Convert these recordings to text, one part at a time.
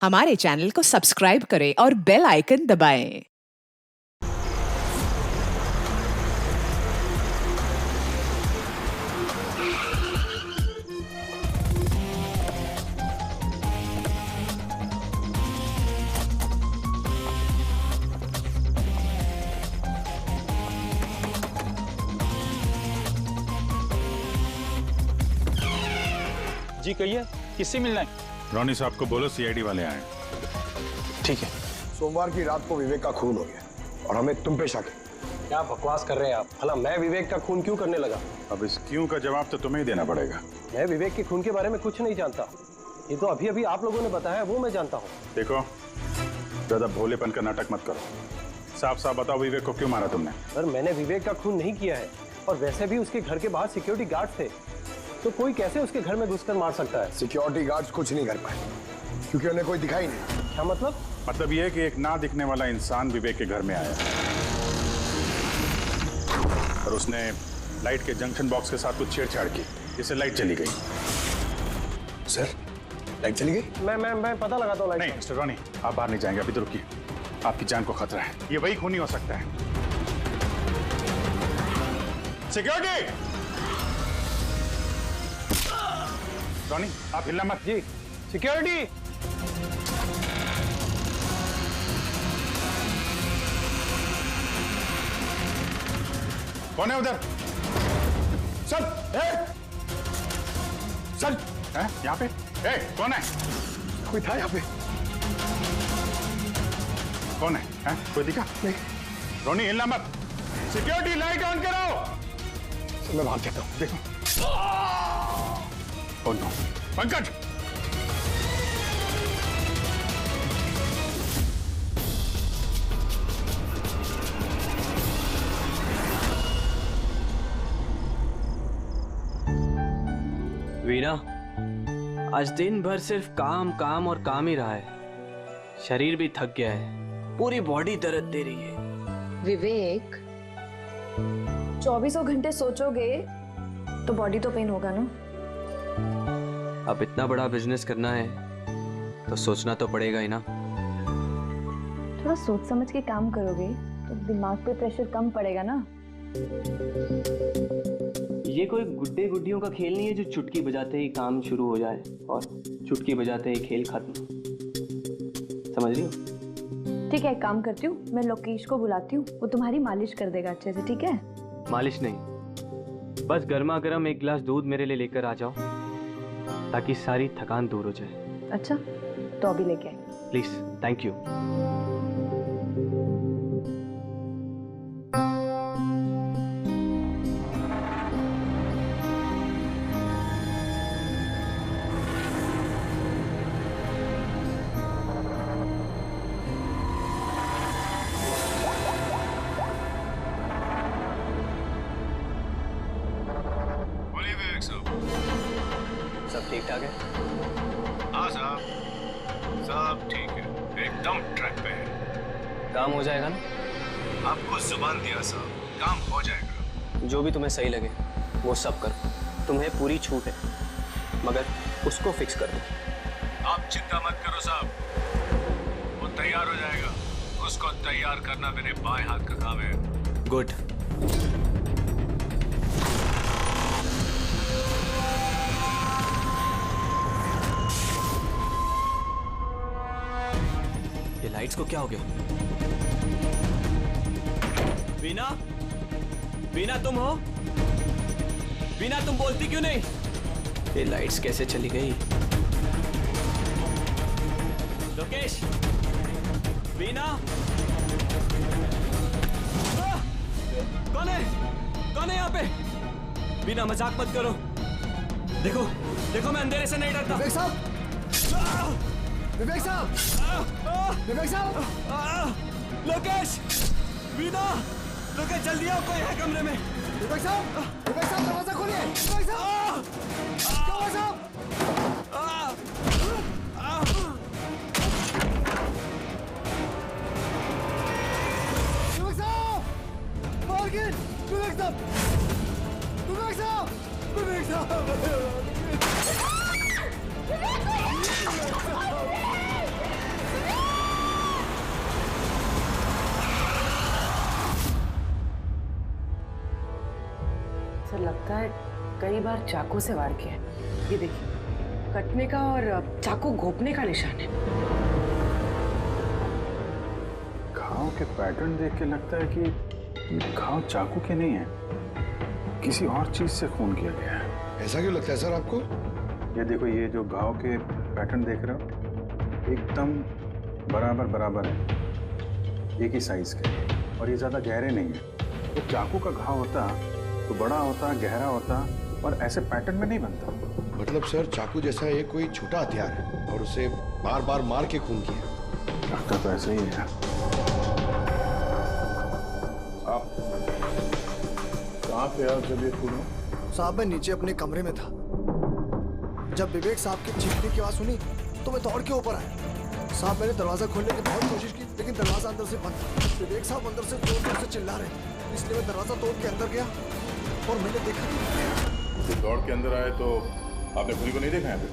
हमारे चैनल को सब्सक्राइब करें और बेल आइकन दबाएं। जी कहिए, किससे मिलना है? रॉनी साहब को बोलो सीआईडी वाले आए। ठीक है। सोमवार की रात को विवेक का खून हो गया और हमें तुम पे शक है। क्या बकवास कर रहे हैं आप? भला मैं विवेक का खून क्यों करने लगा? अब इस क्यों का जवाब तो तुम्हें ही देना पड़ेगा। मैं विवेक के खून के बारे में कुछ नहीं जानता। ये तो अभी अभी आप लोगों ने बताया, वो मैं जानता हूँ। देखो, ज्यादा भोलेपन का नाटक मत करो। साफ साफ बताओ, विवेक को क्यों मारा तुमने? सर, मैंने विवेक का खून नहीं किया है, और वैसे भी उसके घर के बाहर सिक्योरिटी गार्ड थे, तो कोई कैसे उसके घर में घुसकर मार सकता है? सिक्योरिटी गार्ड्स कुछ नहीं कर पाए क्योंकि उन्हें कोई दिखाई नहीं। क्या मतलब? मतलब ये है कि एक ना दिखने वाला इंसान विवेक के घर में आया और उसने लाइट के जंक्शन बॉक्स के साथ कुछ छेड़छाड़ की, जिससे लाइट चली गई। सर, लाइट चली गई? मैं पता लगाता हूँ। नहीं मिस्टर रॉनी, आप बाहर नहीं जाएंगे, अभी तो रुकिए। आपकी जान को खतरा है, ये वही खूनी हो सकता है। सिक्योरिटी! रॉनी, आप हिलना मत। जी, सिक्योरिटी! कौन है उधर? सर, सर, यहाँ पे? कौन है? कोई था यहाँ पे? कौन है? कोई दिखा? नहीं। रॉनी, हिलना मत। सिक्योरिटी, लाइट ऑन करो। सर, मैं भाग जाता हूँ। देखो। Oh no, Pankaj! वीना, आज दिन भर सिर्फ काम काम और काम ही रहा है। शरीर भी थक गया है, पूरी बॉडी दर्द दे रही है। विवेक, 24 घंटे सोचोगे तो बॉडी तो पेन होगा ना। अब इतना बड़ा बिजनेस करना है तो सोचना तो पड़ेगा ही ना। थोड़ा सोच समझ के काम करोगे तो दिमाग पे प्रेशर कम पड़ेगा ना। ये कोई गुड्डे गुड्डियों का खेल नहीं है जो चुटकी बजाते ही काम शुरू हो जाए और चुटकी बजाते ही खेल खत्म। समझ रही हो? ठीक है, एक काम करती हूँ, मैं लोकेश को बुलाती हूँ, वो तुम्हारी मालिश कर देगा अच्छे से। ठीक है? मालिश नहीं, बस गर्मा गर्म एक गिलास दूध मेरे लिए लेकर आ जाओ ताकि सारी थकान दूर हो जाए। अच्छा, तो अभी लेके आए। Please, thank you. सब ठीक ठाक है? हाँ साहब, सब ठीक है, एकदम ट्रैक पे है। काम हो जाएगा ना? आपको जुबान दिया साहब, काम हो जाएगा। जो भी तुम्हें सही लगे वो सब करो, तुम्हें पूरी छूट है, मगर उसको फिक्स कर दो। आप चिंता मत करो साहब, वो तैयार हो जाएगा। उसको तैयार करना मेरे बाएं हाथ का काम है। गुड। ये लाइट्स को क्या हो गया? वीना, वीना तुम हो? वीना, तुम बोलती क्यों नहीं? ये लाइट्स कैसे चली गई? लोकेश, वीना, कौन है? कौन है यहाँ पे? वीना, मजाक मत करो। देखो, देखो, मैं अंधेरे से नहीं डरता। विवेक साहब! विवेक साहब! विवेक साहब! लोकेश! वीना! लोकेश, जल्दी आओ, कोई है कमरे में। विवेक साहब! विवेक साहब, दरवाजा खोलिए! विवेक साहब! क्या हुआ साहब? विवेक साहब! मॉर्गन! विवेक साहब! विवेक साहब! विवेक साहब! लगता है कई बार चाकू से वार किया है। ये देखिए, कटने का और चाकू घोंपने का निशान है। घाव के पैटर्न देख के लगता है कि ये घाव चाकू के नहीं है, किसी और चीज से खून किया गया है। ऐसा क्यों लगता है सर आपको? ये देखो, ये जो घाव के पैटर्न देख रहे हो एकदम बराबर बराबर है, एक ही साइज के, और ये ज्यादा गहरे नहीं है। तो चाकू का घाव होता तो बड़ा होता, गहरा होता, और ऐसे पैटर्न में नहीं बनता। मतलब सर चाकू जैसा ये कोई छोटा हथियार है और उसे बार बार मार के खून किया। लगता तो ऐसे ही है। आप कहाँ पे आप जब ये खून? साहब मैं नीचे अपने कमरे में था। जब विवेक साहब की चीखने की आवाज सुनी तो मैं दौड़ के ऊपर आया। साहब मैंने दरवाजा खोलने की बहुत कोशिश की, लेकिन दरवाजा अंदर से बंद था। विवेक साहब अंदर से जोर जोर से चिल्ला रहे, इसलिए मैं दरवाजा तोड़ के अंदर गया और मैंने देखा। जब दौड़ के अंदर आए तो आपने खूनी को नहीं देखा यहाँ पे?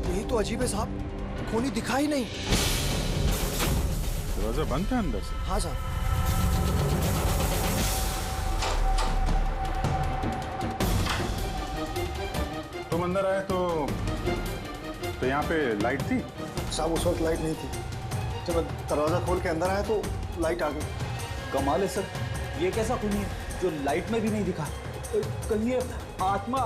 यही तो अजीब है साहब, खूनी दिखा ही नहीं। दरवाजा बंद था अंदर से? हाँ साहब। तुम अंदर आए तो यहाँ पे लाइट थी? साहब उस वक्त लाइट नहीं थी। जब मैं दरवाजा खोल के अंदर आया तो लाइट आ गई। कमाल है सर, ये कैसा खूनी है जो लाइट में भी नहीं दिखा? कहीं ये आत्मा?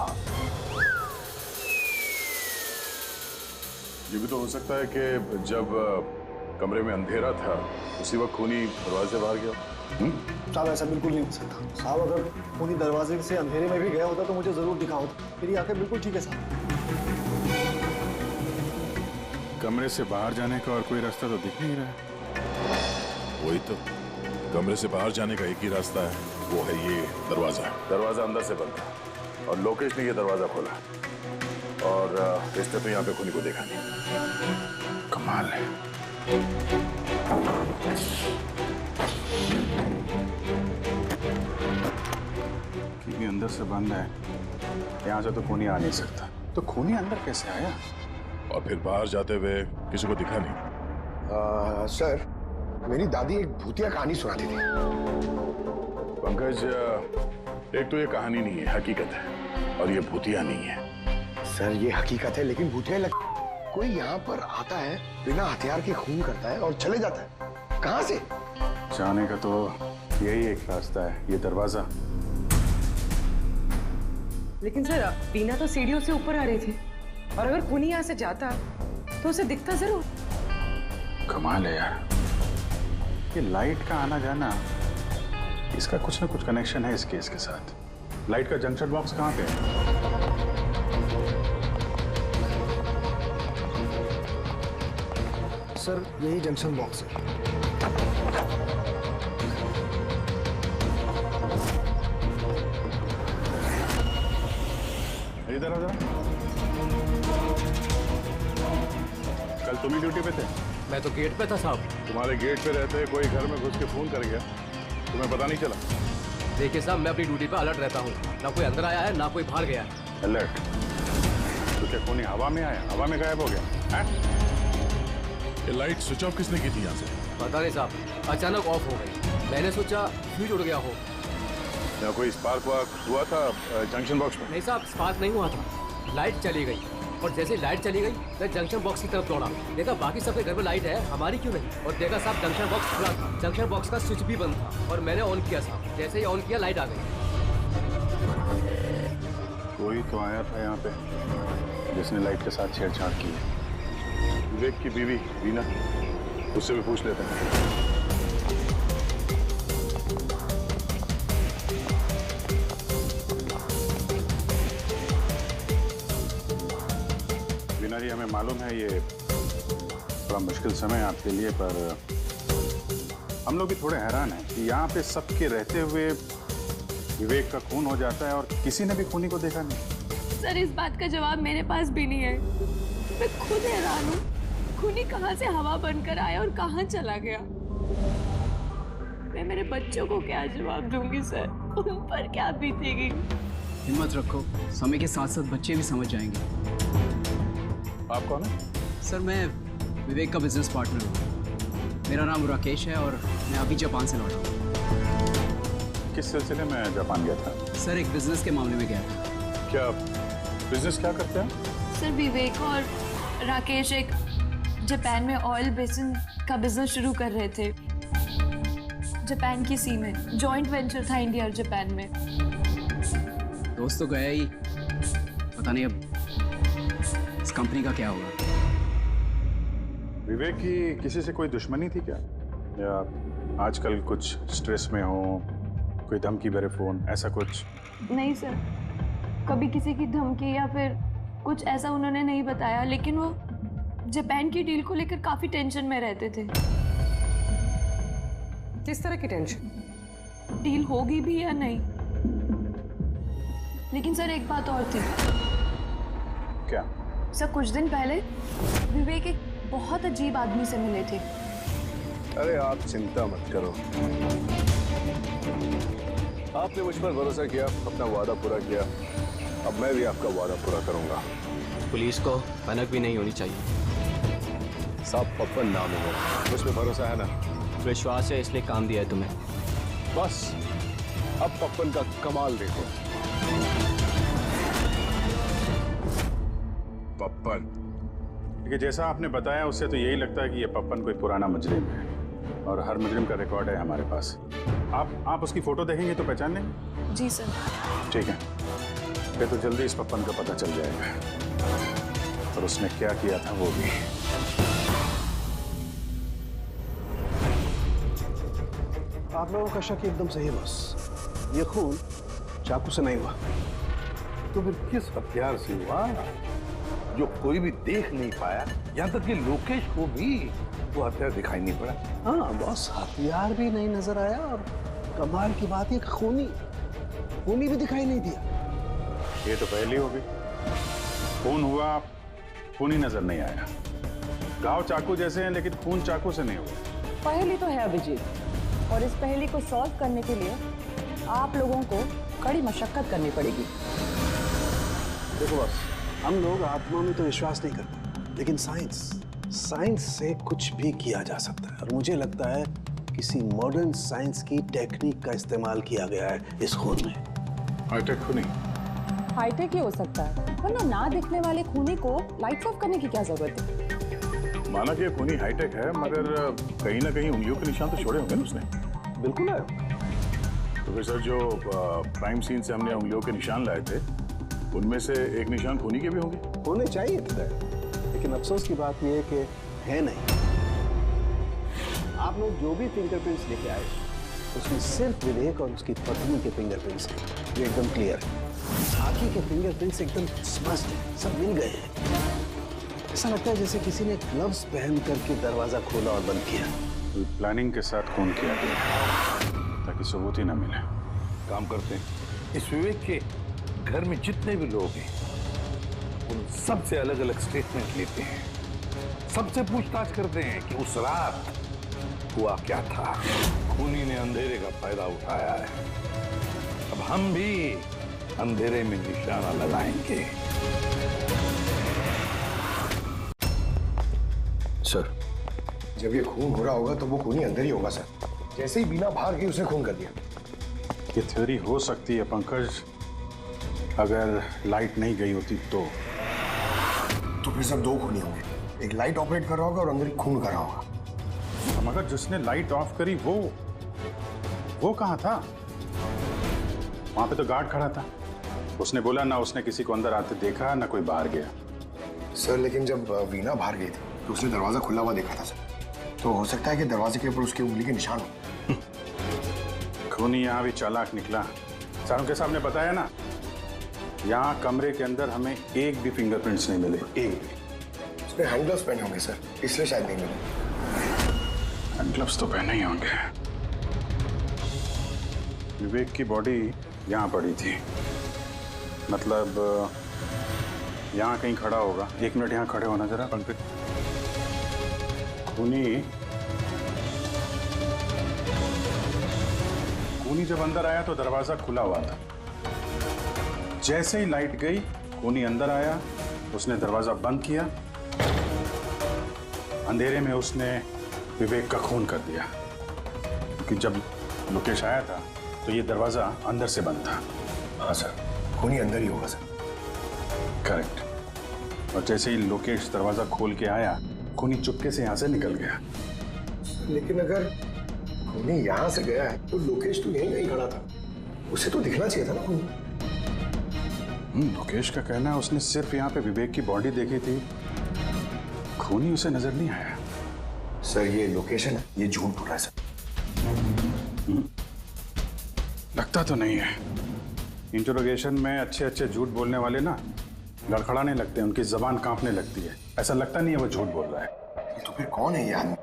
ये भी तो हो सकता है कि जब कमरे में अंधेरा था उसी वक्त खूनी दरवाजे से बाहर गया। साहब ऐसा बिल्कुल नहीं हो सकता। साहब अगर खूनी दरवाजे से अंधेरे में भी गया होता तो मुझे जरूर दिखा होता। मेरी आंखें बिल्कुल ठीक है साहब। कमरे से बाहर जाने का और कोई रास्ता तो दिख नहीं रहा है। वही तो, कमरे से बाहर जाने का एक ही रास्ता है, वो है ये दरवाजा। दरवाजा अंदर से बंद था और लोकेश ने ये दरवाजा खोला, और इसने तो यहाँ पे खूनी को देखा नहीं। कमाल है। क्योंकि अंदर से बंद है, यहाँ से तो खूनी आ नहीं सकता। तो खूनी अंदर कैसे आया? और फिर बाहर जाते हुए किसी को दिखा नहीं। सर मेरी दादी एक भूतिया कहानी सुनाती थी। पंकज, एक तो ये कहानी नहीं है, हकीकत है, और ये भूतिया नहीं है। सर ये हकीकत है, लेकिन भूतिया कोई यहाँ पर आता है, बिना हथियार के खून करता है और चले जाता है। कहाँ से? जाने का तो यही एक रास्ता है, ये दरवाजा। लेकिन सर बीना तो सीढ़ियों से ऊपर आ रही थी, और अगर खूनी यहाँ से जाता तो उसे दिखता जरूर। कमाल है यार, ये लाइट का आना जाना, इसका कुछ ना कुछ कनेक्शन है इस केस के साथ। लाइट का जंक्शन बॉक्स कहाँ पे है? सर यही जंक्शन बॉक्स है। इधर आ जरा। कल तुम ही ड्यूटी पे थे? मैं तो गेट पे था साहब। तुम्हारे गेट पे रहते कोई घर में घुस के फोन कर गया, तुम्हें पता नहीं चला? देखिए साहब, मैं अपनी ड्यूटी पे अलर्ट रहता हूँ, ना कोई अंदर आया है ना कोई बाहर गया है। अलर्ट? तो क्या खूनी हवा में आया, हवा में गायब हो गया है? ये लाइट स्विच ऑफ किसने की थी यहाँ से? पता नहीं साहब, अचानक ऑफ हो गई। मैंने सोचा फ्यूज उड़ गया हो। या कोई स्पार्क वार्क हुआ था जंक्शन बॉक्स में? नहीं साहब, स्पार्क नहीं हुआ था, लाइट चली गई, और जैसे लाइट चली गई मैं जंक्शन बॉक्स की तरफ दौड़ा। देखा बाकी सबके घर में लाइट है, हमारी क्यों नहीं? और देखा साहब जंक्शन बॉक्स खुला था, जंक्शन बॉक्स का स्विच भी बंद था, और मैंने ऑन किया साहब। जैसे ही ऑन किया लाइट आ गई। कोई तो आया था यहाँ पे जिसने लाइट के साथ छेड़छाड़ की है। विवेक की बीवी वीना, उससे भी पूछ लेते हैं। वीना जी, हमें मालूम है ये बड़ा मुश्किल समय है आपके लिए, पर हम लोग भी थोड़े हैरान हैं कि यहाँ पे सबके रहते हुए विवेक का खून हो जाता है और किसी ने भी खूनी को देखा नहीं। सर इस बात का जवाब मेरे पास भी नहीं है। मैं खुद हैरान हूँ, खूनी कहाँ से हवा बनकर आया और कहाँ चला गया। मैं मेरे बच्चों को क्या जवाब दूंगी सर, उन पर क्या बीतेगी। हिम्मत रखो, समय के साथ साथ बच्चे भी समझ जाएंगे। आप कौन है? सर मैं विवेक का बिजनेस पार्टनर हूँ। मेरा नाम राकेश है और मैं अभी जापान से लौटा हूँ। किस सिलसिले में जापान गया था? सर एक बिजनेस के मामले में गया था। क्या बिजनेस क्या करते हैं? सर विवेक और राकेश एक जापान में ऑयल बेसिन का बिजनेस शुरू कर रहे थे, जापान की सी में। जॉइंट वेंचर था इंडिया और जापान में। दोस्त तो गया ही, पता नहीं अब इस कंपनी का क्या होगा। विवेक की किसी से कोई दुश्मनी थी क्या, या आजकल कुछ स्ट्रेस में हो, कोई धमकी भरे फोन ऐसा कुछ? नहीं सर, कभी किसी की धमकी या फिर कुछ ऐसा उन्होंने नहीं बताया, लेकिन वो जापान की डील को लेकर काफी टेंशन में रहते थे। किस तरह की टेंशन? डील होगी भी या नहीं। लेकिन सर एक बात और थी। क्या? सर कुछ दिन पहले विवेक एक बहुत अजीब आदमी से मिले थे। अरे आप चिंता मत करो, आपने मुझ पर भरोसा किया, अपना वादा पूरा किया, अब मैं भी आपका वादा पूरा करूंगा। पुलिस को भनक भी नहीं होनी चाहिए। साहब पप्पन नाम है, मुझ पर भरोसा है ना? विश्वास है, इसलिए काम दिया है तुम्हें। बस अब पप्पन का कमाल देखो। पप्पन? देखिए जैसा आपने बताया उससे तो यही लगता है कि ये पप्पन कोई पुराना मुजरिम है, और हर मुजरिम का रिकॉर्ड है हमारे पास। आप उसकी फोटो देखेंगे तो पहचान लेंगे? जी सर। ठीक है, फिर तो जल्दी इस पप्पन का पता चल जाएगा, और उसने क्या किया था वो भी। आप लोगों का शक एकदम सही है बॉस, ये खून चाकू से नहीं हुआ। तो फिर किस हथियार से हुआ जो कोई भी देख नहीं पाया, यहाँ तक कि लोकेश को भी वो हथियार दिखाई नहीं पड़ा? हाँ बॉस, हथियार भी नहीं नजर आया, और कमाल की बात है कि खूनी भी दिखाई नहीं दिया। ये तो पहली हो गई, खून हुआ, खून ही नजर नहीं आया। घाव चाकू जैसे हैं लेकिन खून चाकू से नहीं हुआ। पहेली तो है अभिजीत, और इस पहेली को सॉल्व करने के लिए आप लोगों को कड़ी मशक्कत करनी पड़ेगी। देखो बॉस, हम लोग आत्मा में तो विश्वास नहीं करते, लेकिन साइंस से कुछ भी किया जा सकता है, और मुझे लगता है किसी मॉडर्न साइंस की टेक्निक का इस्तेमाल किया गया है इस खून में। हाईटेक खूनी? हाईटेक ही हो सकता है, वरना ना दिखने वाले खूनी को लाइट ऑफ करने की क्या जरूरत है? माना कि ये खूनी हाईटेक है, मगर कहीं ना कहीं उंगलियों के निशान तो छोड़े होंगे ना उसने। बिल्कुल है। तो फिर सर जो क्राइम सीन से हमने उंगलियों के निशान लाए थे, उनमें से एक निशान खूनी के भी होंगे? होने चाहिए थे, लेकिन अफसोस की बात यह है कि है नहीं। आप लोग जो भी फिंगरप्रिंट्स लेके आए उसमें सिर्फ विवेक और उसकी पत्नी के फिंगरप्रिंट्स हैं, ये एकदम क्लियर है। बाकी के फिंगरप्रिंट्स एकदम स्पष्ट हैं, सब मिल गए हैं। ऐसा लगता है जैसे किसी ने ग्लव्स पहन करके दरवाजा खोला और बंद किया। प्लानिंग के साथ खून किया गया ताकि सबूत ही ना मिले। काम करते हैं, इस विवेक के घर में जितने भी लोग हैं उन सबसे अलग अलग स्टेटमेंट लेते हैं, सबसे पूछताछ करते हैं कि उस रात हुआ क्या था। खूनी ने अंधेरे का फायदा उठाया है, अब हम भी अंधेरे में निशाना लगाएंगे। सर, जब ये खून हो रहा होगा तो वो खूनी अंदर ही होगा सर। जैसे ही बीना बाहर गई उसने खून कर दिया। ये थ्योरी हो सकती है पंकज, अगर लाइट नहीं गई होती तो फिर सब दो खूनी होंगे, एक लाइट ऑपरेट कर रहा होगा और अंदर ही खून कर रहा होगा। मगर जिसने लाइट ऑफ करी वो कहाँ था? वहां पे तो गार्ड खड़ा था, उसने बोला ना उसने किसी को अंदर आते देखा ना कोई बाहर गया। सर लेकिन जब वीना बाहर गई थी तो उसने दरवाजा खुला हुआ देखा था सर, तो हो सकता है कि दरवाजे के ऊपर उसकी उंगली के निशान हो। खूनी यहाँ भी चालाक निकला। सारों के सामने बताया ना, यहाँ कमरे के अंदर हमें एक भी फिंगरप्रिंट्स नहीं मिले, एक भी। उसने हैंड ग्लव्स पहने होंगे सर, इसलिए शायद नहीं मिले। हैंड ग्लव्स तो पहने ही होंगे। विवेक की बॉडी यहाँ पड़ी थी, मतलब यहाँ कहीं खड़ा होगा। 1 मिनट यहाँ खड़े होना जरा पंकज। खूनी जब अंदर आया तो दरवाजा खुला हुआ था। जैसे ही लाइट गई खूनी अंदर आया, उसने दरवाजा बंद किया, अंधेरे में उसने विवेक का खून कर दिया। क्योंकि जब लोकेश आया था तो ये दरवाजा अंदर से बंद था, हाँ सर, खूनी अंदर ही होगा सर। करेक्ट। और जैसे ही लोकेश दरवाजा खोल के आया, खूनी चुपके से यहाँ से निकल गया। लेकिन अगर खूनी यहाँ से गया है तो लोकेश तो यहीं कहीं खड़ा था, उसे तो दिखना चाहिए था ना खूनी। लोकेश का कहना है उसने सिर्फ यहाँ पे विवेक की बॉडी देखी थी, खूनी उसे नजर नहीं आया। सर ये लोकेशन है, ये झूठ बोल रहा है सर। लगता तो नहीं है। इंटरोगेशन में अच्छे अच्छे झूठ बोलने वाले ना लड़खड़ाने लगते हैं, उनकी जबान कांपने लगती है। ऐसा लगता नहीं है वो झूठ बोल रहा है। तो फिर कौन है ये आदमी?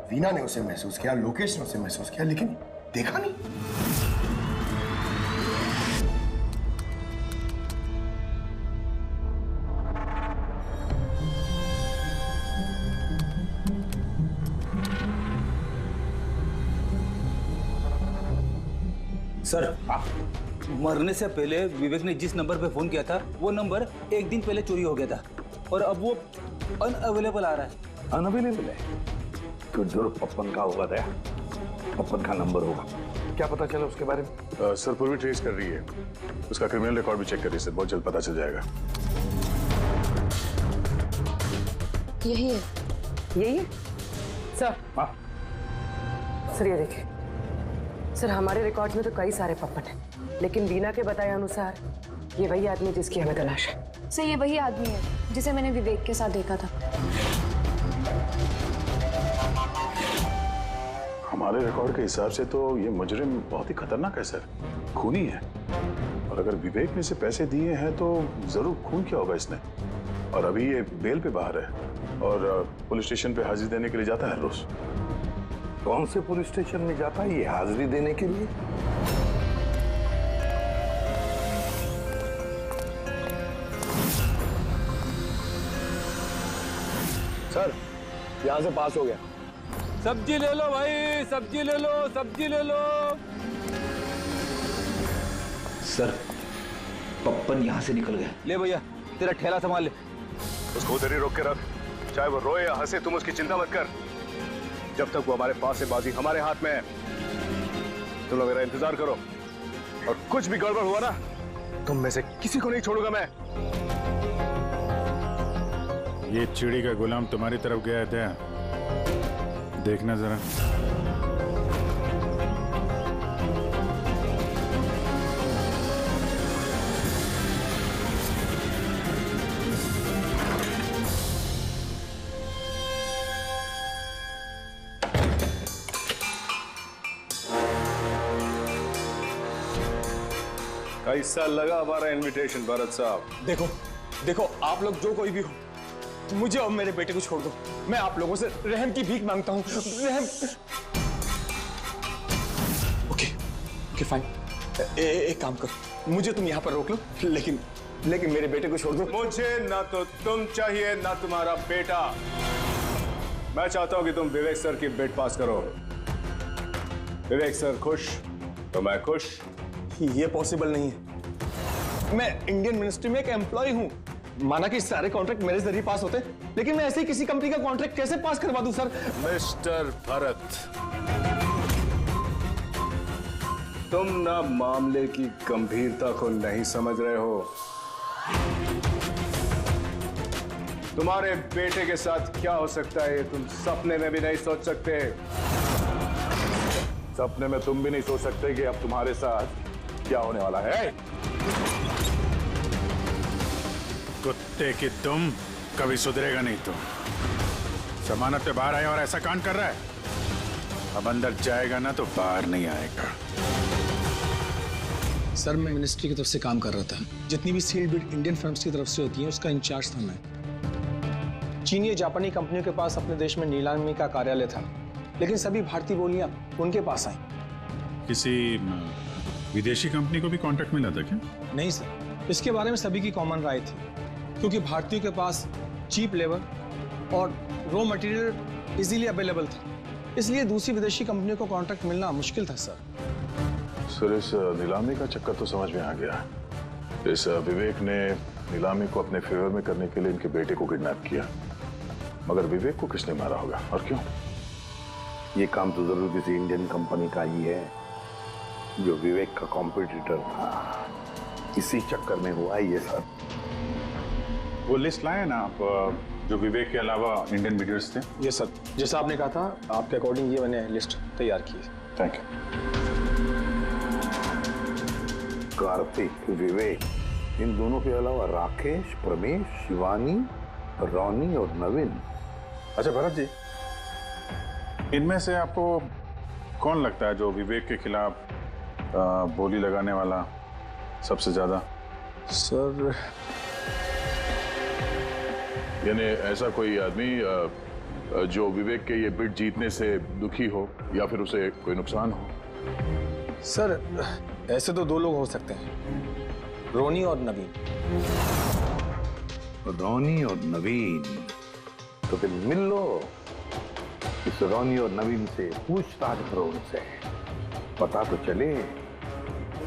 वीना ने उसे महसूस किया, लोकेश ने उसे महसूस किया, लेकिन देखा नहीं। सर, मरने से पहले विवेक ने जिस नंबर पे फोन किया था वो नंबर एक दिन पहले चोरी हो गया था और अब वो अनअवेलेबल आ रहा है। अनअवेलेबल है तो जरूर पप्पन का होगा दया, पप्पन का नंबर होगा। क्या पता चला उसके बारे में? सर पूरी ट्रेस कर रही है, उसका क्रिमिनल रिकॉर्ड भी चेक करिए सर, बहुत जल्द पता चल जाएगा। यही है, यही है सर। हाँ सर ये देखिए सर, हमारे रिकॉर्ड में तो कई सारे पप्पन हैं, लेकिन वीना के बताए अनुसार ये वही आदमी जिसकी हमें तलाश है। सर ये वही आदमी है जिसे मैंने विवेक के साथ देखा था। हमारे रिकॉर्ड के हिसाब से तो ये मुजरिम बहुत ही खतरनाक है सर, खूनी है। और अगर विवेक ने इसे पैसे दिए हैं तो जरूर खून किया होगा इसने। और अभी ये बेल पे बाहर है और पुलिस स्टेशन पे हाजिरी देने के लिए जाता है रोज। कौन से पुलिस स्टेशन में जाता है ये हाजिरी देने के लिए? सर यहाँ से पास हो गया। सब्जी ले लो भाई, सब्जी ले लो, सब्जी ले लो। सर पप्पन यहाँ से निकल गया। ले भैया तेरा ठेला संभाल ले। उसको उधर ही रोक के रख, चाहे वो रोए या हंसे, तुम उसकी चिंता मत कर। जब तक वो हमारे पास है, बाजी हमारे हाथ में है। तुम लोग मेरा इंतजार करो और कुछ भी गड़बड़ हुआ ना, तुम में से किसी को नहीं छोड़ूंगा मैं। ये चिड़ी का गुलाम तुम्हारी तरफ गया था, देखना जरा। कैसा लगा हमारा इनविटेशन भरत साहब? देखो देखो, आप लोग जो कोई भी हो, मुझे और मेरे बेटे को छोड़ दो। मैं आप लोगों से रहम की भीख मांगता हूँ। रहम। Okay fine. एक काम करो, मुझे तुम यहाँ पर रोक लो, लेकिन मेरे बेटे को छोड़ दो। मुझे ना तो तुम चाहिए ना तुम्हारा बेटा। मैं चाहता हूँ कि तुम विवेक सर की बिड पास करो। विवेक सर खुश तो मैं खुश। ये पॉसिबल नहीं है। मैं इंडियन मिनिस्ट्री में एक एम्प्लॉय हूँ। माना कि सारे कॉन्ट्रैक्ट मेरे जरिए पास होते, लेकिन मैं ऐसे ही किसी कंपनी का कॉन्ट्रैक्ट कैसे पास करवा दूं सर? मिस्टर भरत, तुम ना मामले की गंभीरता को नहीं समझ रहे हो। तुम्हारे बेटे के साथ क्या हो सकता है तुम सपने में भी नहीं सोच सकते। सपने में तुम भी नहीं सोच सकते कि अब तुम्हारे साथ क्या होने वाला है। कुत्ते की तुम, कभी सुधरेगा नहीं तुम। जमानत पे बाहर आया और ऐसा कांड कर रहा है, अब अंदर जाएगा ना तो बाहर नहीं आएगा। सर मैं मिनिस्ट्री की तरफ से काम कर रहा था। जितनी भी सील बिड इंडियन फर्म्स की तरफ से होती है उसका इंचार्ज था मैं। चीनी और जापानी कंपनियों के पास अपने देश में नीलामी का कार्यालय था, लेकिन सभी भारतीय बोलियां उनके पास आई। किसी विदेशी कंपनी को भी कॉन्ट्रैक्ट मिला था क्या? नहीं सर, इसके बारे में सभी की कॉमन राय थी, क्योंकि भारतीयों के पास चीप लेबर और रॉ मटेरियल इजीली अवेलेबल था, इसलिए दूसरी विदेशी कंपनियों को कॉन्ट्रैक्ट मिलना मुश्किल था सर। सर इस नीलामी का चक्कर तो समझ में आ गया। इस विवेक ने नीलामी को अपने फेवर में करने के लिए इनके बेटे को किडनैप किया, मगर विवेक को किसने मारा होगा और क्यों? ये काम तो जरूर किसी इंडियन कंपनी का ही है जो विवेक का कॉम्पिटिटर था। इसी चक्कर में हुआ ये सब। वो लिस्ट लाए ना आप, जो विवेक के अलावा इंडियन मीडियर्स थे? ये सर, जैसा आपने कहा था, आपके अकॉर्डिंग ये मैंने लिस्ट तैयार की है। Thank you. कार्तिक, विवेक, इन दोनों के अलावा राकेश, प्रमेश, शिवानी, रोनी और नवीन। अच्छा भरत जी, इनमें से आपको कौन लगता है जो विवेक के खिलाफ बोली लगाने वाला सबसे ज्यादा? सर, यानी ऐसा कोई आदमी जो विवेक के ये बिड जीतने से दुखी हो या फिर उसे कोई नुकसान हो? सर ऐसे तो दो लोग हो सकते हैं, रोनी और नवीन। रोनी और नवीन, तो फिर मिल लो, इस रोनी और नवीन से पूछताछ करो उनसे, पता तो चले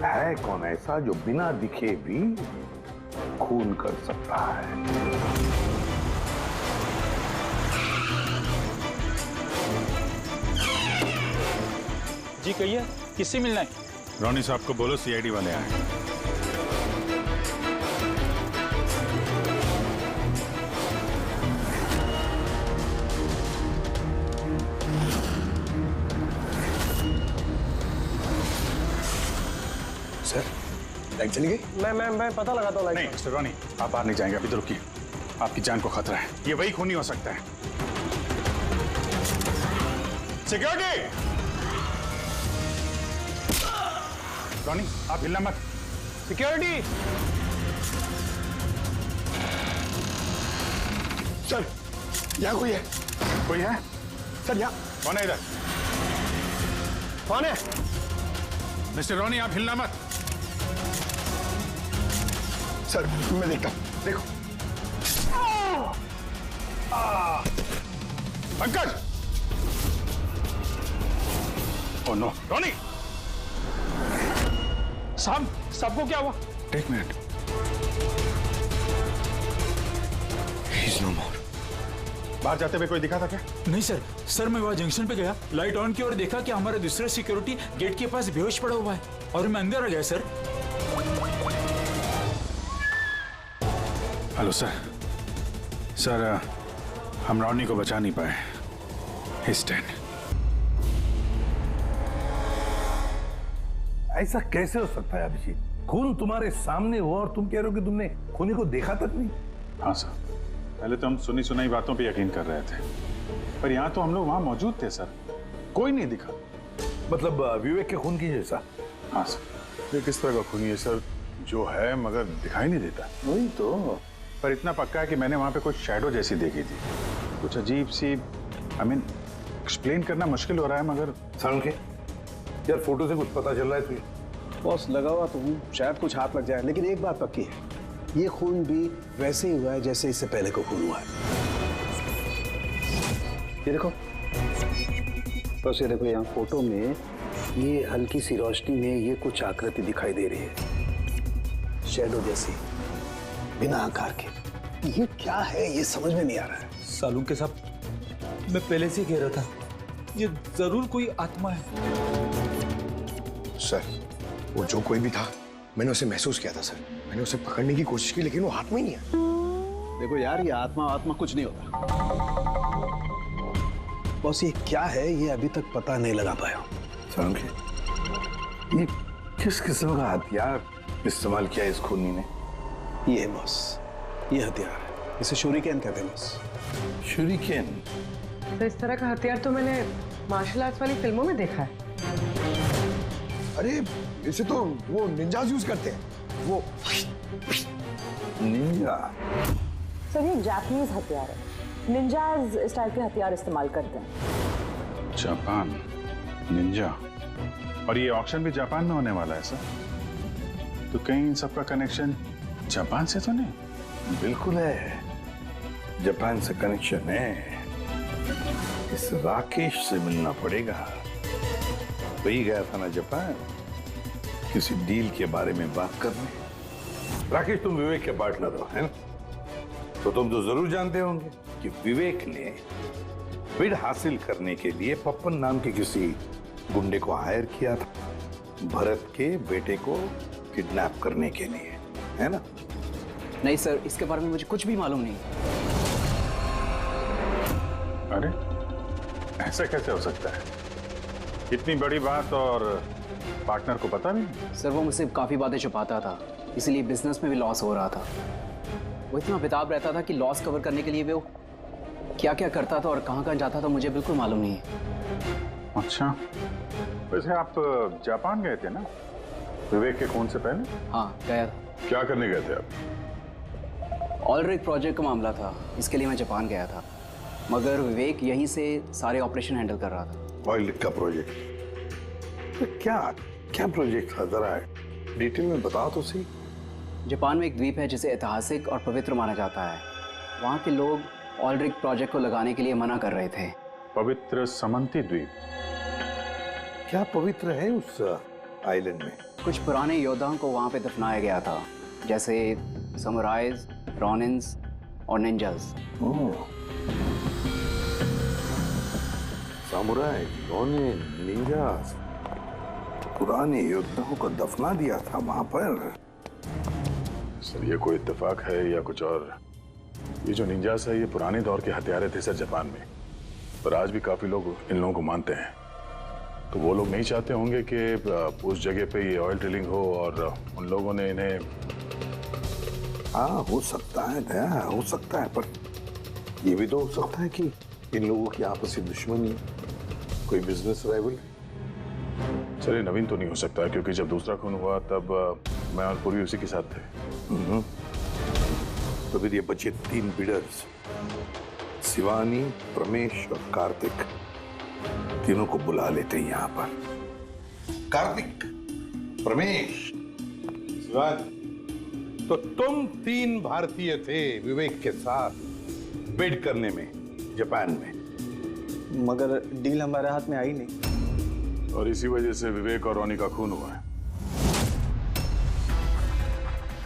है कौन ऐसा जो बिना दिखे भी खून कर सकता है। जी कहिए, किससे मिलना है? रोनी साहब को बोलो सीआईडी वाले आए। सर, लाइट चली गई? मैं पता लगाता हूँ। नहीं मिस्टर रोनी, आप बाहर नहीं जाएंगे, अभी तो रुकिए, आपकी जान को खतरा है, ये वही खूनी हो सकता है। सिक्योरिटी! रोनी, आप हिलना मत। सिक्योरिटी! सर, यहाँ कोई है? कोई है? सर यहाँ। कौन है इधर? कौन है? मिस्टर रोनी, आप हिलना मत। सर, मैं देखता हूँ, देखो। पंकज! ओह नो, रोनी! साहब, सबको क्या हुआ? एक मिनट। He's no more. बाहर जाते हुए कोई दिखा था क्या? नहीं सर, सर मैं वहाँ जंक्शन पे गया, लाइट ऑन की और देखा कि हमारा दूसरा सिक्योरिटी गेट के पास बेहोश पड़ा हुआ है और मैं अंदर आ गया सर। Hello sir. सर, हम रोनी को बचा नहीं पाए। He's dead. ऐसा कैसे हो सकता है अभिजीत? खून तुम्हारे सामने हुआ और तुम कह रहे हो कि तुमने खूनी को देखा तक नहीं? हाँ सर, पहले तो हम सुनी सुनाई बातों पे यकीन कर रहे थे, पर यहाँ तो हम लोग वहाँ मौजूद थे सर, कोई नहीं दिखा। मतलब विवेक के खून की जैसा? हाँ सर। ये किस तरह का खूनी है सर, जो है मगर दिखाई नहीं देता? वही तो। पर इतना पक्का है कि मैंने वहाँ पे कुछ शैडो जैसी देखी थी, कुछ अजीब सी, एक्सप्लेन करना मुश्किल हो रहा है मगर। साउंड के यार, फोटो से कुछ पता चल रहा है तुझे? बॉस, लगा हुआ तो हूँ, शायद कुछ हाथ लग जाए, लेकिन एक बात पक्की है, ये खून भी वैसे ही हुआ है जैसे इससे पहले को खून हुआ है। ये देखो बस, ये देखो यहाँ फोटो में ये हल्की सी रोशनी में ये कुछ आकृति दिखाई दे रही है, शैडो जैसी, बिना आकार के। ये क्या है, ये समझ में नहीं आ रहा है। सालू के साथ मैं पहले से कह रहा था, ये जरूर कोई आत्मा है। सर, वो जो कोई भी था, मैंने उसे महसूस किया था सर। मैंने उसे पकड़ने की कोशिश की, लेकिन वो हाथ में ही नहीं है। देखो यार, ये आत्मा कुछ नहीं होता। बस ये क्या है, ये अभी तक पता नहीं लगा पाया। ये किस किस्म का हथियार इस्तेमाल किया इस खूनी ने? ये है बॉस, ये हथियार है, इसे शूरिकेन कहते हैं बॉस। शूरिकेन? तो इस तरह का हथियार तो मैंने मार्शल आर्ट्स वाली फिल्मों में देखा है। अरे इसे तो वो निंजाज यूज करते हैं, वो निंजा। सर, ये जापानीज हथियार है, निंजाज स्टाइल के हथियार इस्तेमाल करते हैं। जापान, निंजा, और ये ऑक्शन भी जापान में होने वाला है सर, तो कहीं इन सबका कनेक्शन जापान से तो नहीं? बिल्कुल है, जापान से कनेक्शन है। इस राकेश से मिलना पड़ेगा। वही गया था ना जापान, किसी डील के बारे में बात करने। राकेश, तुम विवेक के पार्टनर हो, है ना? तो तुम तो जरूर जानते होंगे कि विवेक ने बिड हासिल करने के लिए पप्पन नाम के किसी गुंडे को हायर किया था, भरत के बेटे को किडनैप करने के लिए। है ना? नहीं सर, इसके बारे में मुझे कुछ भी मालूम नहीं। अरे ऐसा कैसे हो सकता है? इतनी बड़ी बात और पार्टनर को पता नहीं? सर वो मुझसे काफ़ी बातें छुपाता था, इसलिए बिजनेस में भी लॉस हो रहा था। वो इतना बेताब रहता था कि लॉस कवर करने के लिए वो क्या क्या करता था और कहाँ कहाँ जाता था मुझे बिल्कुल मालूम नहीं है। अच्छा, वैसे आप जापान गए थे ना विवेक के खून से पहले? हाँ गया था। क्या करने गए थे आप? ऑलरेडी प्रोजेक्ट का मामला था, इसके लिए मैं जापान गया था, मगर विवेक यहीं से सारे ऑपरेशन हैंडल कर रहा था। ऑयल का प्रोजेक्ट? तो क्या क्या प्रोजेक्ट था, जरा डिटेल में बताओ तो सही। जापान में एक द्वीप है जिसे ऐतिहासिक और पवित्र माना जाता है। वहाँ के लोग ऑलरेडी प्रोजेक्ट को लगाने के लिए मना कर रहे थे। पवित्र समंती द्वीप? क्या पवित्र है उस आइलैंड में? कुछ पुराने योद्धाओं को वहाँ पे दफनाया गया था, जैसे समुराइज, रॉनिन्स और निंजास। सामुराई, रोनिन, निंजास, पुराने योद्धाओं को दफना दिया था वहां पर। सर ये कोई इत्तेफाक है या कुछ और? ये जो निंजास है ये पुराने दौर के हथियारे थे सर जापान में, पर आज भी काफी लोग इन लोगों को मानते हैं। तो वो लोग नहीं चाहते होंगे कि उस जगह पे ये ऑयल ड्रिलिंग हो और उन लोगों ने इन्हें। हाँ हो सकता है दया, हो सकता है, पर ये भी तो हो सकता है कि इन लोगों की आपसी दुश्मनी, कोई बिजनेस राइवल। चलिए नवीन तो नहीं हो सकता क्योंकि जब दूसरा खून हुआ तब मैं और पूरी उसी के साथ थे। तो फिर ये बचे 3 बिडर्स, शिवानी, प्रमेश और कार्तिक, तीनों को बुला लेते हैं यहाँ पर। कार्तिक, प्रमेश, शिवानी, तो तुम 3 भारतीय थे विवेक के साथ बिड करने में जापान में, मगर डील हमारे हाथ में आई नहीं, और इसी वजह से विवेक और रोनी का खून हुआ है।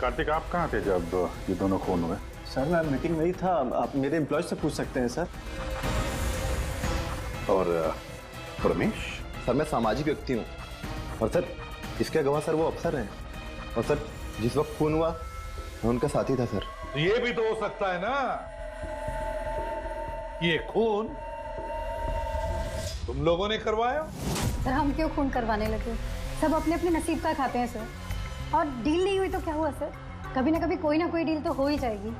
कार्तिक आप कहाँ थे जब ये दोनों खून हुए? सर मैं मीटिंग में ही था, आप मेरे एम्प्लॉय से पूछ सकते हैं सर। और प्रमेश? सर मैं सामाजिक व्यक्ति हूँ, और सर इसके गवाह सर वो अफसर हैं, और सर जिस वक्त खून हुआ मैं उनका साथी था सर। तो ये भी तो हो सकता है ना, ये खून तुम लोगों ने करवाया? सर हम क्यों खून करवाने लगे? सब अपने अपने नसीब का खाते हैं सर, और डील नहीं हुई तो क्या हुआ सर, कभी ना कभी कोई ना कोई डील तो हो ही जाएगी।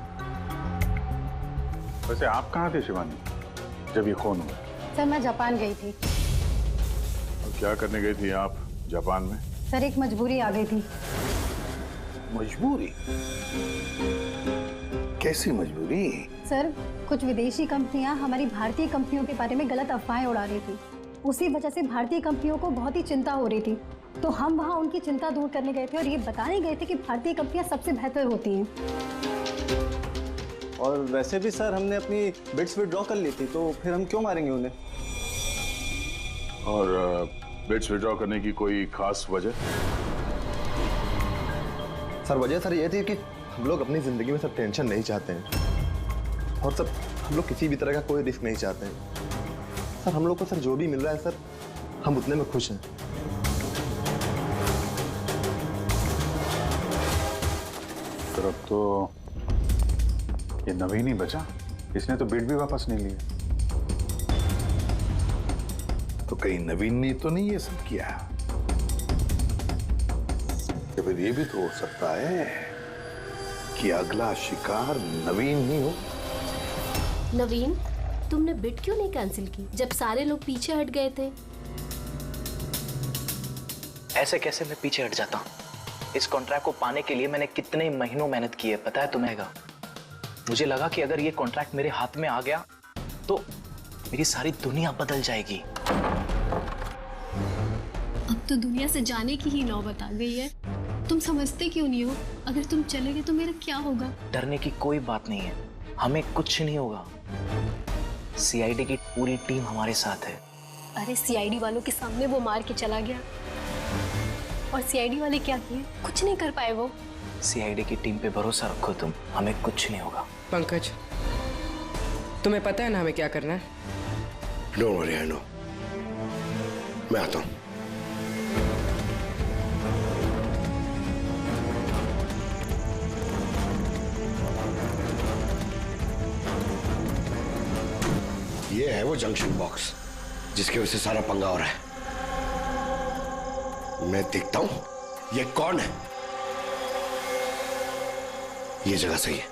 वैसे आप कहाँ थे शिवानी जब ये खून हुआ? सर मैं जापान गई थी। और क्या करने गई थी आप जापान में? सर एक मजबूरी आ गई थी। मजबूरी? कैसी मजबूरी? सर कुछ विदेशी कंपनियां हमारी भारतीय कंपनियों के बारे में गलत अफवाहें उड़ा रही थी, उसी वजह से भारतीय कंपनियों को बहुत ही चिंता हो रही थी। तो हम वहाँ उनकी चिंता दूर करने गए थे और ये बताने गए थे कि भारतीय कंपनियां सबसे बेहतर होती हैं। और वैसे भी सर हमने अपनी बिड्स विड्रॉ कर ली थी, तो फिर हम क्यों मारेंगे उन्हें? और बिड्स विड्रॉ करने की कोई खास वजह? सर वजह सर ये थी कि हम लोग अपनी जिंदगी में सर टेंशन नहीं चाहते हैं, और सर हम लोग किसी भी तरह का कोई रिस्क नहीं चाहते हैं। सर हम लोग को सर जो भी मिल रहा है सर हम उतने में खुश हैं। सर अब तो ये नवीन ही बचा, इसने तो बिड भी वापस नहीं लिया। तो कहीं नवीन ने तो नहीं ये सब किया? तो फिर ये भी तो हो सकता है कि अगला शिकार नवीन ही हो। नवीन, तुमने बिड क्यों नहीं कैंसिल की जब सारे लोग पीछे हट गए थे? ऐसे कैसे मैं पीछे हट जाता? इस कॉन्ट्रैक्ट को पाने के लिए मैंने कितने महीनों मेहनत की है पता है तुम्हें? मुझे लगा कि अगर ये कॉन्ट्रैक्ट मेरे हाथ में आ गया तो मेरी सारी दुनिया बदल जाएगी। अब तो दुनिया से जाने की ही नौबत आ गई है। तुम समझते क्यों नहीं हो? अगर तुम चले गए तो मेरा क्या होगा? डरने की कोई बात नहीं है, हमें कुछ नहीं होगा। सीआईडी की पूरी टीम हमारे साथ है। अरे सीआईडी वालों के सामने वो मार के चला गया, और सीआईडी वाले क्या किए? कुछ नहीं कर पाए वो। सीआईडी की टीम पे भरोसा रखो तुम, हमें कुछ नहीं होगा। पंकज, तुम्हें पता है ना हमें क्या करना है? Don't worry, I know. मैं आता हूं। वो जंक्शन बॉक्स जिसकी वजह से सारा पंगा हो रहा है। मैं देखता हूं ये कौन है। ये जगह सही है।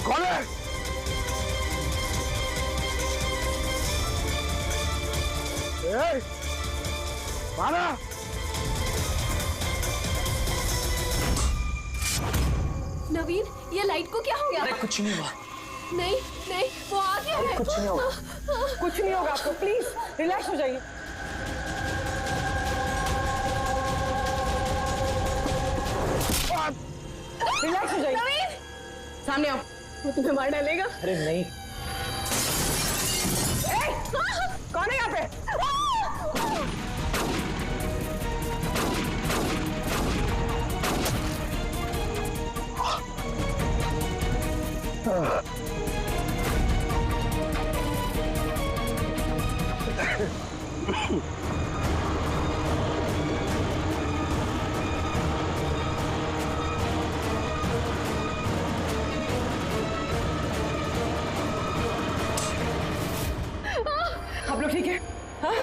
कौन है? मारा। नवीन, ये लाइट को क्या हो गया? अरे कुछ नहीं हुआ। नहीं नहीं, वो आ गया है। कुछ नहीं होगा, कुछ नहीं होगा आपको। प्लीज रिलैक्स हो जाइए। रिलैक्स हो जाइए। नवीन, सामने आओ। वो तुम्हें मार डालेगा। अरे नहीं। कौन है यहाँ पे? आप लोग ठीक है? हाँ?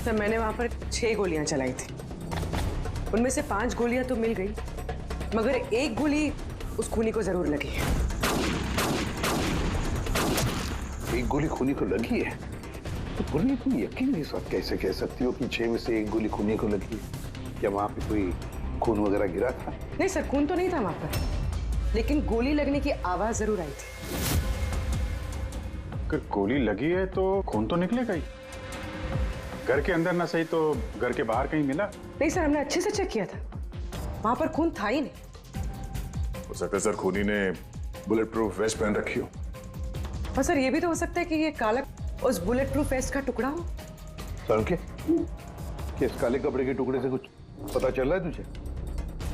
सर, मैंने वहां पर 6 गोलियां चलाई थी। उनमें से 5 गोलियां तो मिल गई, मगर एक गोली उस खूनी को जरूर लगी है। एक गोली खूनी को लगी है? तो पूरी तुम यकीन के साथ कैसे कह सकती हो कि 6 में से एक गोली खूनी को लगी है? क्या वहां पे कोई खून वगैरह गिरा था? नहीं सर, खून तो नहीं था वहां पर, लेकिन गोली लगने की आवाज जरूर आई थी। अगर गोली लगी है तो खून तो निकलेगा ही। घर के अंदर ना सही तो घर के बाहर कहीं मिला? नहीं सर, हमने अच्छे से चेक किया था, वहां पर खून था ही नहीं। हो सकता है सर खूनी ने बुलेट प्रूफ वेस्ट पहन रखी हो। और सर, ये भी तो हो सकता है कि ये काला उस बुलेट प्रूफ वेस्ट का टुकड़ा हो। सर इस काले कपड़े के टुकड़े से कुछ पता चल रहा है तुझे?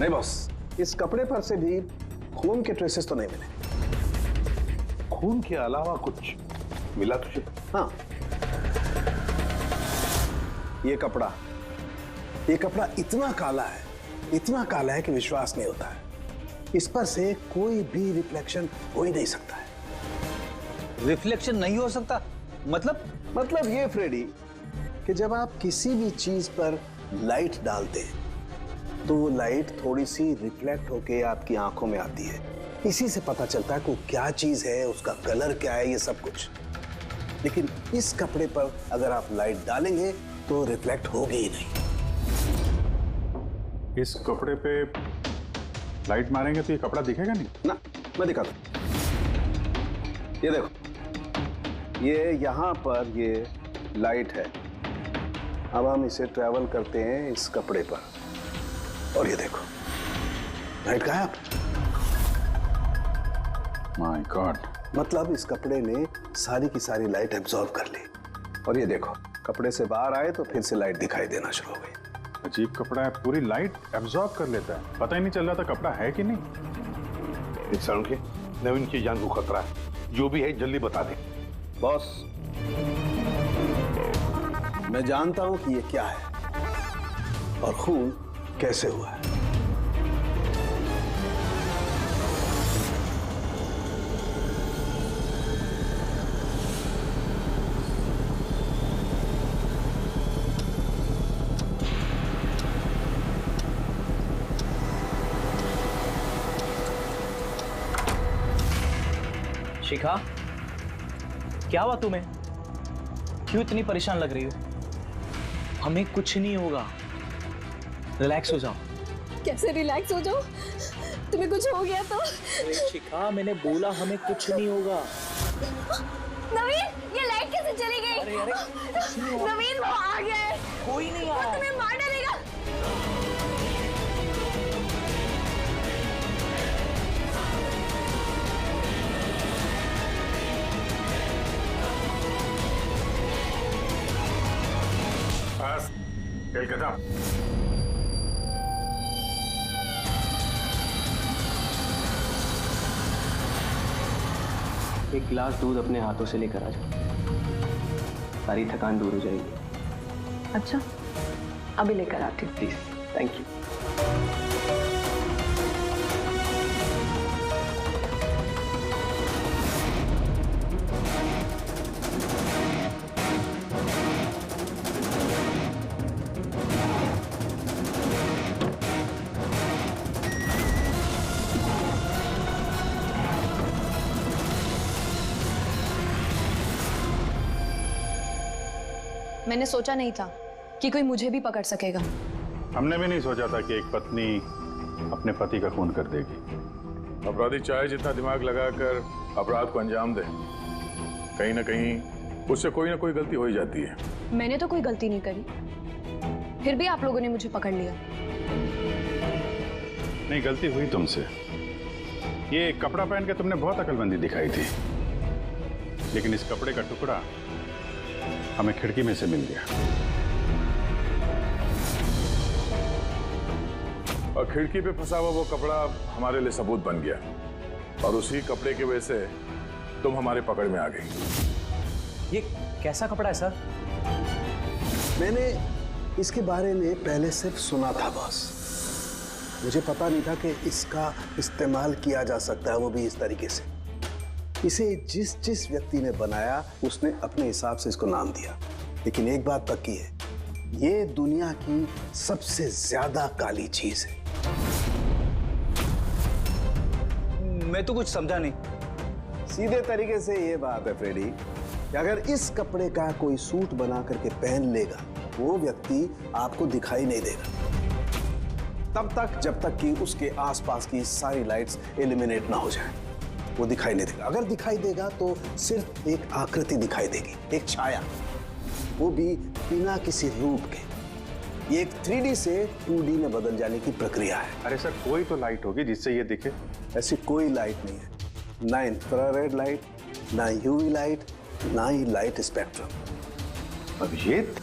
नहीं बॉस, इस कपड़े पर से भी खून के ट्रेसेस तो नहीं मिले। खून के अलावा कुछ मिला तुझे? हाँ, ये कपड़ा इतना काला है कि विश्वास नहीं होता है। इस पर से कोई भी रिफ्लेक्शन हो ही नहीं सकता है। रिफ्लेक्शन नहीं हो सकता? मतलब ये फ्रेडी कि जब आप किसी भी चीज पर लाइट डालते हैं तो वो लाइट थोड़ी सी रिफ्लेक्ट होके आपकी आंखों में आती है। इसी से पता चलता है कि वो क्या चीज है, उसका कलर क्या है, ये सब कुछ। लेकिन इस कपड़े पर अगर आप लाइट डालेंगे तो रिफ्लेक्ट होगी ही नहीं। इस कपड़े पे लाइट मारेंगे तो ये कपड़ा दिखेगा नहीं ना। मैं दिखाता हूं, ये देखो, ये यहां पर ये लाइट है। अब हम इसे ट्रैवल करते हैं इस कपड़े पर और ये देखो लाइट गायब। माय गॉड, मतलब इस कपड़े ने सारी की सारी लाइट एब्जॉर्ब कर ली। और ये देखो, कपड़े से बाहर आए तो फिर से लाइट दिखाई देना शुरू हो गई। अजीब कपड़ा है, पूरी लाइट एब्जॉर्ब कर लेता है। पता ही नहीं चल रहा था कपड़ा है कि नहीं। इंसान के नवीन की जान को खतरा है। जो भी है जल्दी बता दे। बॉस, मैं जानता हूं कि ये क्या है और खून कैसे हुआ है। शिखा, क्या हुआ तुम्हें? क्यों इतनी परेशान लग रही हो? हमें कुछ नहीं होगा, रिलैक्स हो जाओ। कैसे रिलैक्स हो जाओ? तुम्हें कुछ हो गया तो? शिखा, मैंने बोला हमें कुछ नहीं होगा। नवीन, ये लाइट कैसे चली गई? नवीन, वो आ गया है। कोई नहीं वो तुम्हें मार डालेगा। बस, खेल खत्म। एक गिलास दूध अपने हाथों से लेकर आ जाओ, सारी थकान दूर हो जाएगी। अच्छा, अभी लेकर आती हूँ। Please, thank you. मैंने सोचा नहीं था कि कोई मुझे भी पकड़ सकेगा। हमने भी नहीं सोचा था कि एक पत्नी अपने पति का खून कर देगी। अपराधी चाहे जितना दिमाग लगाकर अपराध को अंजाम दे, कहीं ना कहीं उससे कोई ना कोई गलती हो ही जाती है। मैंने तो कोई गलती नहीं करी, फिर भी आप लोगों ने मुझे पकड़ लिया। नहीं, गलती हुई तुमसे। ये कपड़ा पहन के तुमने बहुत अकलमंदी दिखाई थी, लेकिन इस कपड़े का टुकड़ा हमें खिड़की में से मिल गया। और खिड़की पे फंसा हुआ वो कपड़ा हमारे लिए सबूत बन गया, और उसी कपड़े की वजह से तुम हमारे पकड़ में आ गई। ये कैसा कपड़ा है सर? मैंने इसके बारे में पहले सिर्फ सुना था बॉस। मुझे पता नहीं था कि इसका इस्तेमाल किया जा सकता है, वो भी इस तरीके से। इसे जिस जिस व्यक्ति ने बनाया उसने अपने हिसाब से इसको नाम दिया, लेकिन एक बात पक्की है, ये दुनिया की सबसे ज्यादा काली चीज है। मैं तो कुछ समझा नहीं। सीधे तरीके से ये बात है फ्रेडी कि अगर इस कपड़े का कोई सूट बना करके पहन लेगा, वो व्यक्ति आपको दिखाई नहीं देगा तब तक जब तक कि उसके आसपास की सारी लाइट्स एलिमिनेट ना हो जाए। वो दिखाई नहीं देगा। अगर दिखाई देगा तो सिर्फ एक आकृति दिखाई देगी, एक छाया, वो भी बिना किसी रूप के। ये एक 3D से 2D में बदल जाने की प्रक्रिया है। अरे सर, कोई तो लाइट होगी जिससे ये दिखे। ऐसी कोई लाइट नहीं है, ना इंफ्रारेड लाइट, ना यूवी लाइट, ना ही लाइट स्पेक्ट्रम। अभिजीत,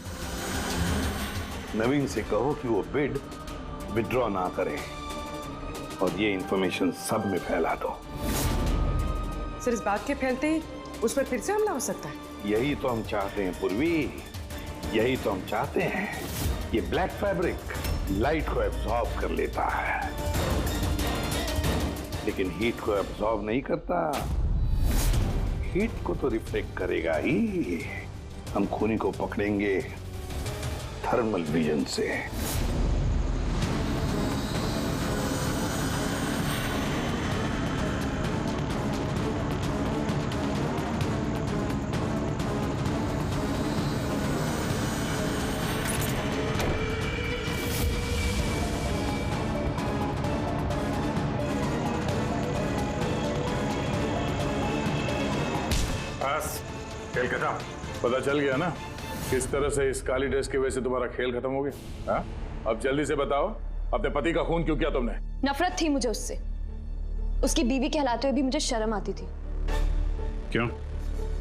नवीन से कहो कि वो बिड विड्रॉ ना करे और ये इंफॉर्मेशन सब में फैला दो। सर, इस बात के फैलते ही उस पर फिर से हमला हो सकता है। यही तो हम चाहते हैं पूर्वी, यही तो हम चाहते हैं। ये ब्लैक फैब्रिक लाइट को एब्जॉर्ब कर लेता है, लेकिन हीट को एब्जॉर्ब नहीं करता। हीट को तो रिफ्लेक्ट करेगा ही। हम खूनी को पकड़ेंगे थर्मल विजन से। खेल खत्म। पता चल गया ना किस तरह से इस काली ड्रेस की वजह से तुम्हारा खेल खत्म हो गया? हाँ? अब जल्दी से बताओ, अपने पति का खून क्यों किया तुमने? नफरत थी मुझे उससे। उसकी बीवी कहलाते हुए भी मुझे शर्म आती थी। क्यों?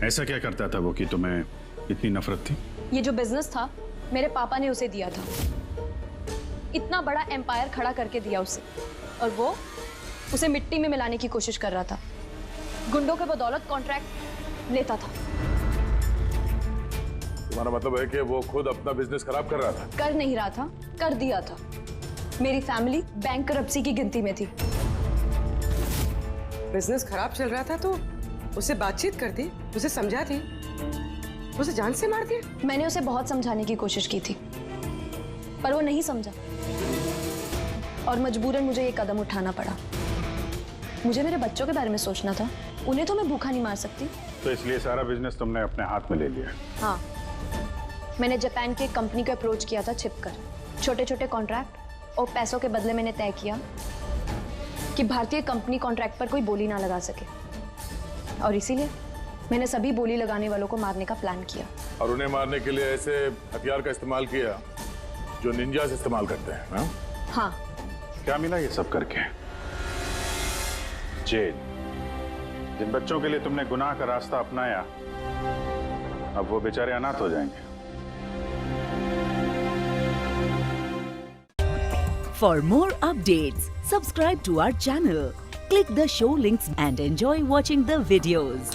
ऐसा क्या करता था वो कि तुम्हें इतनी नफरत थी? ये जो बिजनेस था मेरे पापा ने उसे दिया था। इतना बड़ा एम्पायर खड़ा करके दिया उसे, और वो उसे मिट्टी में मिलाने की कोशिश कर रहा था। गुंडों के बदौलत कॉन्ट्रैक्ट लेता था। तुम्हारा मतलब है कि वो खुद अपना बिजनेस खराब कर रहा था? कर नहीं रहा था, कर दिया था। मेरी फैमिली बैंकरप्सी की गिनती में थी। बिजनेस खराब चल रहा था तो उसे बातचीत करती, उसे समझाती, उसे जान से मार दिया। मैंने उसे बहुत समझाने की कोशिश की थी, पर वो नहीं समझा, और मजबूरन मुझे ये कदम उठाना पड़ा। मुझे मेरे बच्चों के बारे में सोचना था। उन्हें तो मैं भूखा नहीं मार सकती। तो इसलिए सारा बिजनेस तुमने अपने हाथ में ले लिया। हाँ, मैंने जापान की एक कंपनी को अप्रोच किया था छिपकर। छोटे छोटे कॉन्ट्रैक्ट और पैसों के बदले मैंने तय किया कि भारतीय कंपनी कॉन्ट्रैक्ट पर कोई बोली ना लगा सके, और इसीलिए मैंने सभी बोली लगाने वालों को मारने का प्लान किया। और उन्हें मारने के लिए ऐसे हथियार का इस्तेमाल किया जो निंजास इस्तेमाल करते हैं ना? हाँ। क्या मिला ये सब करके? जेल। जिन बच्चों के लिए तुमने गुनाह का रास्ता अपनाया, अब वो बेचारे अनाथ हो जाएंगे। For more updates, subscribe to our channel, click the show links and enjoy watching the videos.